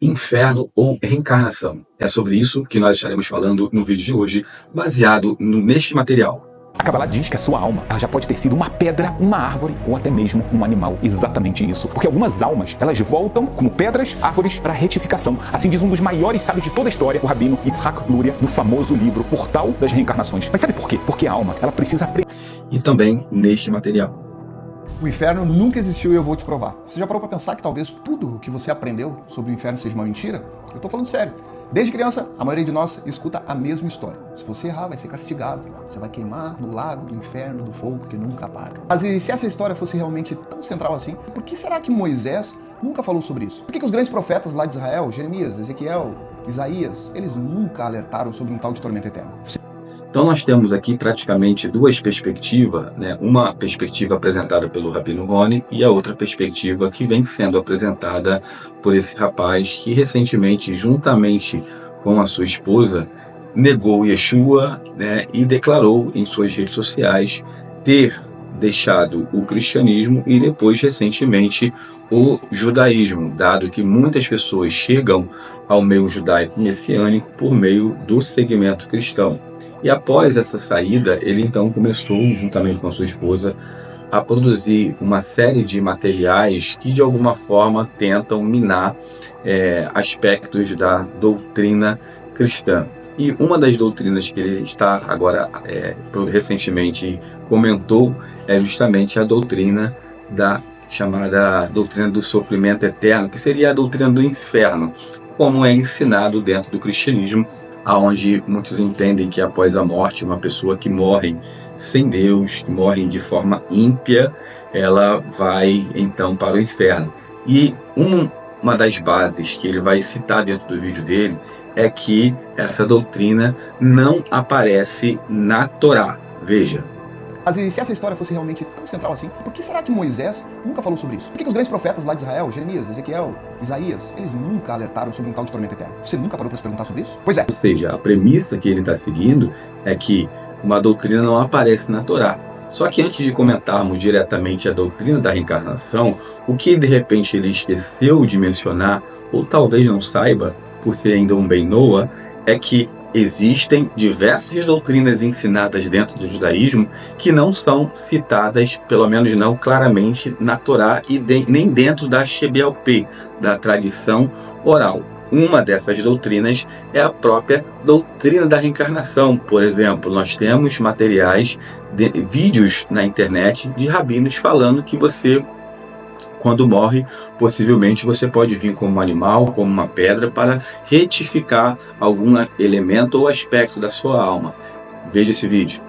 Inferno ou reencarnação? É sobre isso que nós estaremos falando no vídeo de hoje, baseado neste material. A Kabbalah diz que a sua alma ela já pode ter sido uma pedra, uma árvore ou até mesmo um animal. Exatamente isso. Porque algumas almas, elas voltam como pedras, árvores para retificação. Assim diz um dos maiores sábios de toda a história, o Rabino Yitzhak Luria, no famoso livro Portal das Reencarnações. Mas sabe por quê? Porque a alma, ela precisa aprender. E também neste material. O inferno nunca existiu e eu vou te provar. Você já parou para pensar que talvez tudo o que você aprendeu sobre o inferno seja uma mentira? Eu tô falando sério. Desde criança, a maioria de nós escuta a mesma história. Se você errar, vai ser castigado. Você vai queimar no lago do inferno, do fogo que nunca apaga. Mas e se essa história fosse realmente tão central assim, por que será que Moisés nunca falou sobre isso? Por que os grandes profetas lá de Israel, Jeremias, Ezequiel, Isaías, eles nunca alertaram sobre um tal de tormento eterno? Então nós temos aqui praticamente duas perspectivas, né? Uma perspectiva apresentada pelo Rabino Roni e a outra perspectiva que vem sendo apresentada por esse rapaz que recentemente, juntamente com a sua esposa, negou Yeshua, né? E declarou em suas redes sociais ter deixado o cristianismo e depois recentemente o judaísmo, dado que muitas pessoas chegam ao meio judaico messiânico por meio do segmento cristão. E após essa saída, ele então começou, juntamente com a sua esposa, a produzir uma série de materiais que de alguma forma tentam minar aspectos da doutrina cristã. E uma das doutrinas que ele está agora, recentemente comentou, é justamente a doutrina da chamada doutrina do sofrimento eterno, que seria a doutrina do inferno, como é ensinado dentro do cristianismo, aonde muitos entendem que após a morte, uma pessoa que morre sem Deus, que morre de forma ímpia, ela vai então para o inferno. E uma das bases que ele vai citar dentro do vídeo dele é que essa doutrina não aparece na Torá. Veja. Mas e se essa história fosse realmente tão central assim, por que será que Moisés nunca falou sobre isso? Por que os grandes profetas lá de Israel, Jeremias, Ezequiel, Isaías, eles nunca alertaram sobre um tal de tormento eterno? Você nunca parou para se perguntar sobre isso? Pois é. Ou seja, a premissa que ele está seguindo é que uma doutrina não aparece na Torá. Só que antes de comentarmos diretamente a doutrina da reencarnação, o que de repente ele esqueceu de mencionar, ou talvez não saiba, por ser ainda um Ben Noah, é que existem diversas doutrinas ensinadas dentro do judaísmo que não são citadas, pelo menos não claramente, na Torá e nem dentro da Shebealpé, da tradição oral. Uma dessas doutrinas é a própria doutrina da reencarnação. Por exemplo, nós temos materiais, vídeos na internet de rabinos falando que você, quando morre, possivelmente você pode vir como um animal, como uma pedra, para retificar algum elemento ou aspecto da sua alma. Veja esse vídeo.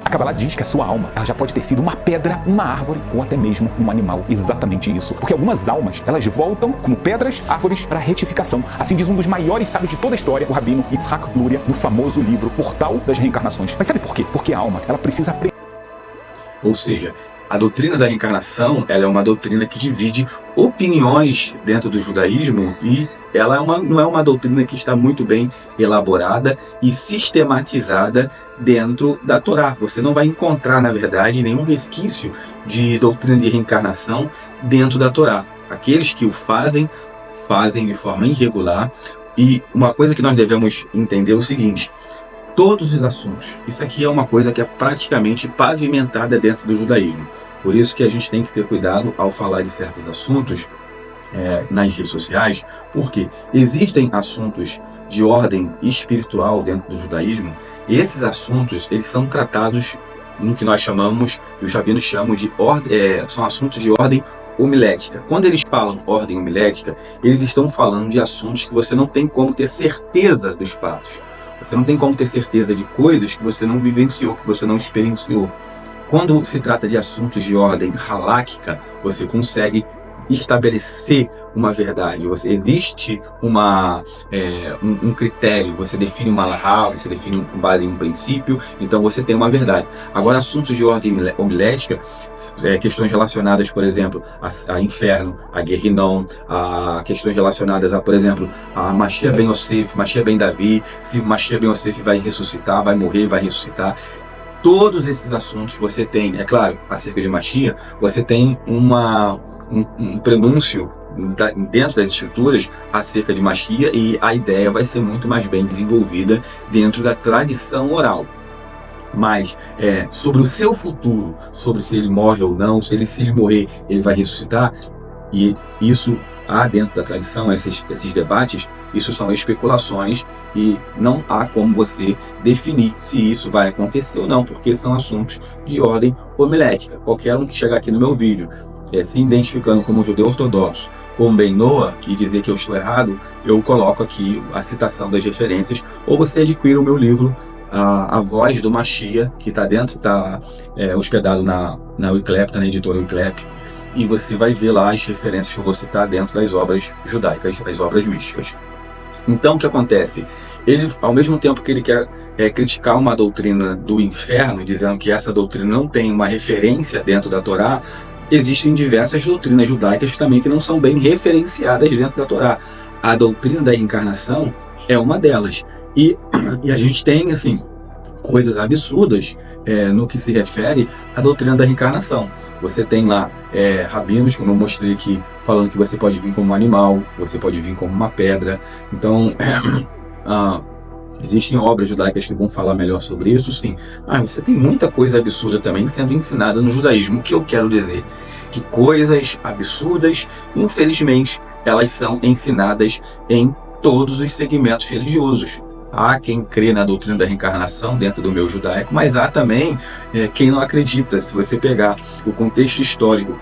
A Kabbalah diz que a sua alma ela já pode ter sido uma pedra, uma árvore ou até mesmo um animal. Exatamente isso. Porque algumas almas, elas voltam como pedras, árvores para retificação. Assim diz um dos maiores sábios de toda a história, o Rabino Yitzhak Luria, no famoso livro Portal das Reencarnações. Mas sabe por quê? Porque a alma, ela precisa aprender. Ou seja, a doutrina da reencarnação, ela é uma doutrina que divide opiniões dentro do judaísmo e ela não é uma doutrina que está muito bem elaborada e sistematizada dentro da Torá. Você não vai encontrar, na verdade, nenhum resquício de doutrina de reencarnação dentro da Torá. Aqueles que o fazem de forma irregular. E uma coisa que nós devemos entender é o seguinte: todos os assuntos. Isso aqui é uma coisa que é praticamente pavimentada dentro do judaísmo. Por isso que a gente tem que ter cuidado ao falar de certos assuntos nas redes sociais, porque existem assuntos de ordem espiritual dentro do judaísmo, e esses assuntos eles são tratados no que nós chamamos, e os rabinos chamam de são assuntos de ordem homilética. Quando eles falam ordem homilética, eles estão falando de assuntos que você não tem como ter certeza dos fatos. Você não tem como ter certeza de coisas que você não vivenciou, que você não experienciou. Quando se trata de assuntos de ordem haláquica, você consegue estabelecer uma verdade. Existe um critério, você define uma halahá, você define com base em um princípio, então você tem uma verdade. Agora, assuntos de ordem homilética, questões relacionadas, por exemplo, a inferno, a Guerrinom, a questões relacionadas a, por exemplo, a Mashiach ben Yosef, Mashiach ben Davi, se Mashiach ben Yosef vai ressuscitar, vai morrer, vai ressuscitar. Todos esses assuntos você tem, é claro, acerca de Mashiach, você tem um prenúncio dentro das escrituras acerca de Mashiach, e a ideia vai ser muito mais bem desenvolvida dentro da tradição oral. Mas sobre o seu futuro, sobre se ele morre ou não, se ele morrer, ele vai ressuscitar, e isso há dentro da tradição, esses debates, isso são especulações e não há como você definir se isso vai acontecer ou não, porque são assuntos de ordem homilética. Qualquer um que chegar aqui no meu vídeo se identificando como judeu ortodoxo, como Ben Noah, e dizer que eu estou errado, eu coloco aqui a citação das referências, ou você adquire o meu livro, A Voz do Mashiach, que está dentro, está hospedado na Wyclep, está na editora Wyclep, e você vai ver lá as referências que eu vou citar dentro das obras judaicas, as obras místicas. Então, o que acontece? Ele, ao mesmo tempo que ele quer criticar uma doutrina do inferno, dizendo que essa doutrina não tem uma referência dentro da Torá, existem diversas doutrinas judaicas também que não são bem referenciadas dentro da Torá. A doutrina da reencarnação é uma delas. E a gente tem, assim, coisas absurdas no que se refere à doutrina da reencarnação. Você tem lá rabinos, como eu mostrei aqui, falando que você pode vir como um animal, você pode vir como uma pedra. Então, existem obras judaicas que vão falar melhor sobre isso, sim. Mas você tem muita coisa absurda também sendo ensinada no judaísmo. O que eu quero dizer? Que coisas absurdas, infelizmente, elas são ensinadas em todos os segmentos religiosos. Há quem crê na doutrina da reencarnação dentro do meio judaico, mas há também quem não acredita. Se você pegar o contexto histórico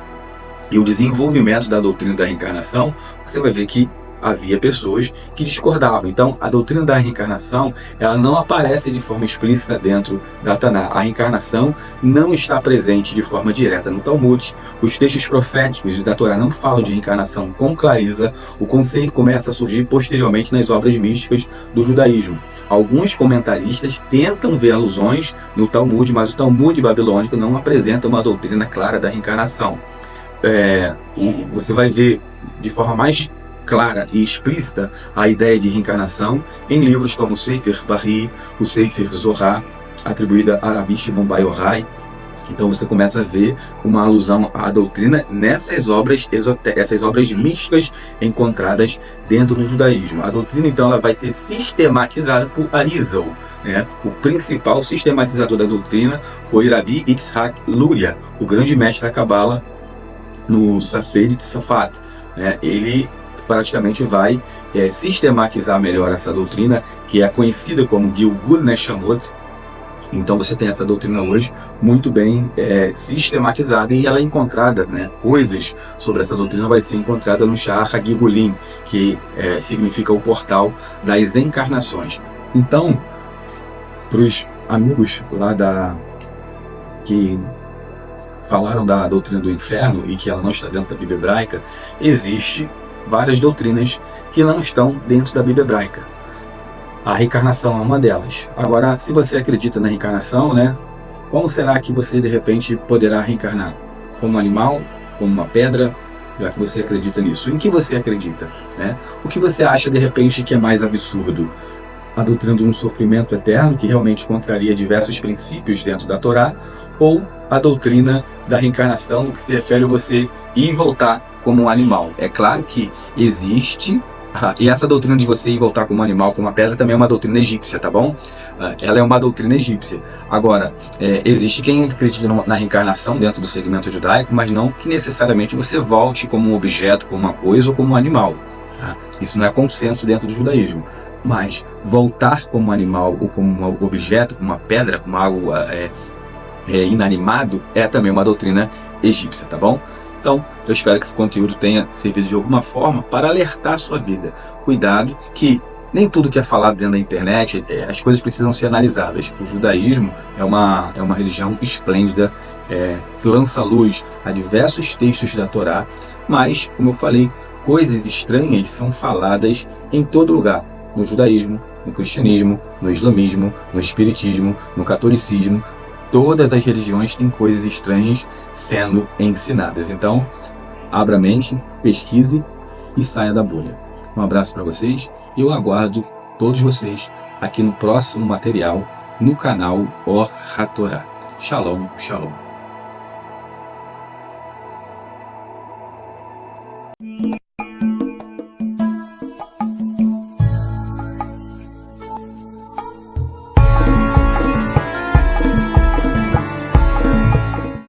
e o desenvolvimento da doutrina da reencarnação, você vai ver que havia pessoas que discordavam. Então, a doutrina da reencarnação, ela não aparece de forma explícita dentro da Taná. A reencarnação não está presente de forma direta no Talmud. Os textos proféticos da Torá não falam de reencarnação com clareza. O conceito começa a surgir posteriormente nas obras místicas do judaísmo. Alguns comentaristas tentam ver alusões no Talmud, mas o Talmud babilônico não apresenta uma doutrina clara da reencarnação. Você vai ver de forma mais clara e explícita a ideia de reencarnação em livros como o Sefer Bari, o Sefer Zohar, atribuída a Rabi Shimon Bar Yochai. Então você começa a ver uma alusão à doutrina nessas obras essas obras místicas encontradas dentro do judaísmo. A doutrina, então, ela vai ser sistematizada por Arizal, né? O principal sistematizador da doutrina foi Rabbi Yitzhak Luria, o grande mestre da Cabala no Sefer Tzafat, né? Ele praticamente vai sistematizar melhor essa doutrina, que é conhecida como Gilgul Neshamot. Então você tem essa doutrina hoje muito bem sistematizada, e ela é encontrada, né, coisas sobre essa doutrina vai ser encontrada no Sha'ar HaGilgulim, que significa o portal das encarnações. Então, para os amigos lá que falaram da doutrina do inferno e que ela não está dentro da Bíblia hebraica, existe várias doutrinas que não estão dentro da Bíblia hebraica. A reencarnação é uma delas. Agora, se você acredita na reencarnação, né, como será que você de repente poderá reencarnar? Como um animal? Como uma pedra? Já que você acredita nisso. Em que você acredita, né? O que você acha de repente que é mais absurdo? A doutrina de um sofrimento eterno, que realmente contraria diversos princípios dentro da Torá, ou a doutrina da reencarnação, no que se refere a você ir e voltar como um animal? É claro que existe, e essa doutrina de você ir e voltar como um animal, como uma pedra, também é uma doutrina egípcia, tá bom? Ela é uma doutrina egípcia. Agora, existe quem acredita na reencarnação dentro do segmento judaico, mas não que necessariamente você volte como um objeto, como uma coisa ou como um animal, tá? Isso não é consenso dentro do judaísmo. Mas voltar como um animal ou como um objeto, como uma pedra, como algo inanimado, é também uma doutrina egípcia, tá bom? Então, eu espero que esse conteúdo tenha servido de alguma forma para alertar a sua vida. Cuidado que nem tudo que é falado dentro da internet, as coisas precisam ser analisadas. O judaísmo é uma religião esplêndida, que lança luz a diversos textos da Torá, mas, como eu falei, coisas estranhas são faladas em todo lugar. No judaísmo, no cristianismo, no islamismo, no espiritismo, no catolicismo. Todas as religiões têm coisas estranhas sendo ensinadas. Então, abra a mente, pesquise e saia da bolha. Um abraço para vocês e eu aguardo todos vocês aqui no próximo material no canal Or HaTorah. Shalom, shalom.